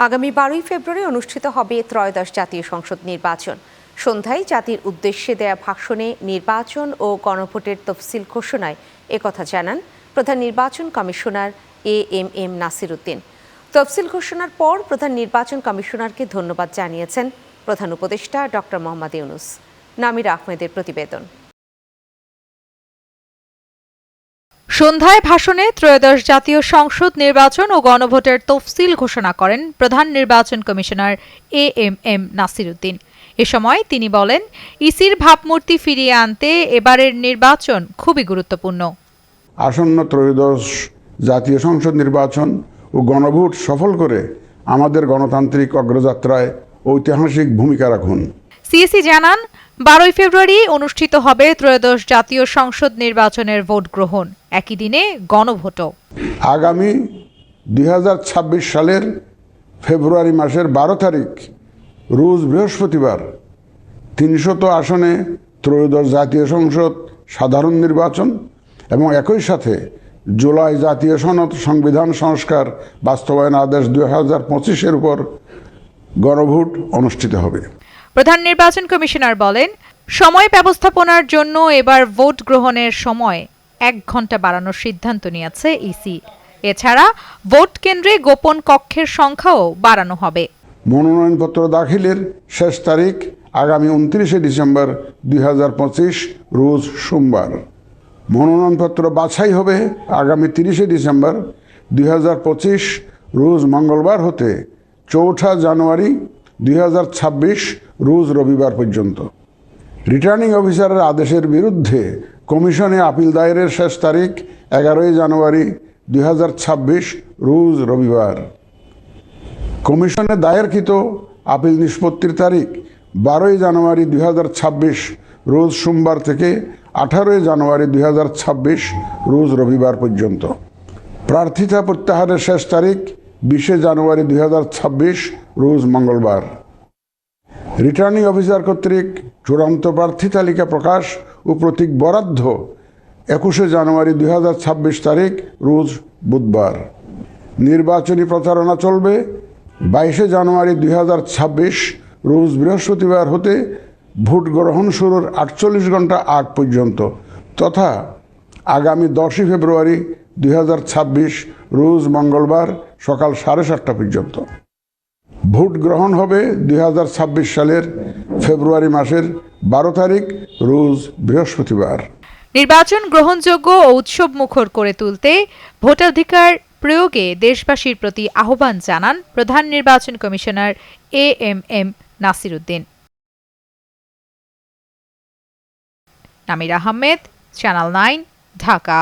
আগামী 12ই ফেব্রুয়ারি অনুষ্ঠিত হবে ত্রয়োদশ জাতীয় সংসদ নির্বাচন। সন্ধ্যায় জাতির উদ্দেশ্যে দেয়া ভাষণে নির্বাচন ও গণভোটের তফসিল ঘোষণায় একথা জানান প্রধান নির্বাচন কমিশনার এএমএম নাসির উদ্দিন। তফসিল ঘোষণার পর প্রধান নির্বাচন কমিশনারকে ধন্যবাদ জানিয়েছেন প্রধান উপদেষ্টা ডক্টর মোহাম্মদ ইউনুস। নামির আহমেদের প্রতিবেদন। সন্ধ্যায় ভাষণে ত্রয়োদশ জাতীয় সংসদ নির্বাচন ও গণভোটের তফসিল ঘোষণা করেন প্রধান নির্বাচন কমিশনার এএমএম নাসির উদ্দিন। এ সময় তিনি বলেন, ইসির ভাবমূর্তি ফিরিয়ে আনতে এবারের নির্বাচন খুবই গুরুত্বপূর্ণ। আসন্ন ত্রয়োদশ জাতীয় সংসদ নির্বাচন ও গণভোট সফল করে আমাদের গণতান্ত্রিক অগ্রযাত্রায় ঐতিহাসিক ভূমিকা রাখুন। সিএসি জানান, 12ই ফেব্রুয়ারি অনুষ্ঠিত হবে ত্রয়োদশ জাতীয় সংসদ নির্বাচনের ভোট গ্রহণ, একই দিনে গণভোটও। আগামী 2026 সালের ফেব্রুয়ারি মাসের 12 তারিখ রোজ বৃহস্পতিবার 300 আসনে ত্রয়োদশ জাতীয় সংসদ সাধারণ নির্বাচন এবং একই সাথে জুলাই জাতীয় সনদ সংবিধান সংস্কার বাস্তবায়ন আদেশ 2025-এর উপর গণভোট অনুষ্ঠিত হবে। প্রধান নির্বাচন কমিশনার বলেন, সময় ব্যবস্থাপনার জন্য এবার ভোট গ্রহণের সময় 1 ঘন্টা বাড়ানোর সিদ্ধান্ত নিয়েছে ইসি। এছাড়া ভোট কেন্দ্রে গোপন কক্ষের সংখ্যাও বাড়ানো হবে। মনোনয়নপত্র দাখিলের শেষ তারিখ আগামী 29 ডিসেম্বর 2025 রোজ সোমবার। মনোনয়নপত্র বাছাই হবে আগামী 30 ডিসেম্বর 2025 রোজ মঙ্গলবার হতে 4 জানুয়ারি 2026 রোজ রবিবার পর্যন্ত। রিটার্নিং অফিসারের আদেশের বিরুদ্ধে কমিশনে আপিল দায়েরের শেষ তারিখ 11 জানুয়ারি 2026 রোজ রবিবার। কমিশনে দায়েরকৃত আপিল নিষ্পত্তির তারিখ 12 জানুয়ারি 2026 রোজ সোমবার থেকে 18 জানুয়ারি 2026 রোজ রবিবার পর্যন্ত। প্রার্থিতা প্রত্যাহারের শেষ তারিখ 20 জানুয়ারি 2026 রোজ মঙ্গলবার। রিটার্নিং অফিসার কর্তৃক চূড়ান্ত প্রার্থী তালিকা প্রকাশ ও প্রতীক বরাদ্দ 21 জানুয়ারি 2026 তারিখ রোজ বুধবার। নির্বাচনী প্রচারণা চলবে 22 জানুয়ারি 2026 রোজ বৃহস্পতিবার হতে ভোট গ্রহণ শুরুর 48 ঘন্টা আগ পর্যন্ত তথা আগামী 10 ফেব্রুয়ারি 2026 রোজ মঙ্গলবার সকাল 7:30 পর্যন্ত। ভোট গ্রহণ হবে 2026 সালের ফেব্রুয়ারি মাসের 12 তারিখ রোজ বৃহস্পতিবার। নির্বাচন গ্রহণযোগ্য ও উৎসব মুখর করে তুলতে ভোটাধিকার প্রয়োগে দেশবাসীর প্রতি আহ্বান জানান প্রধান নির্বাচন commissioner AMM Nasir Uddin. Namir Ahmed, channel 9, Dhaka.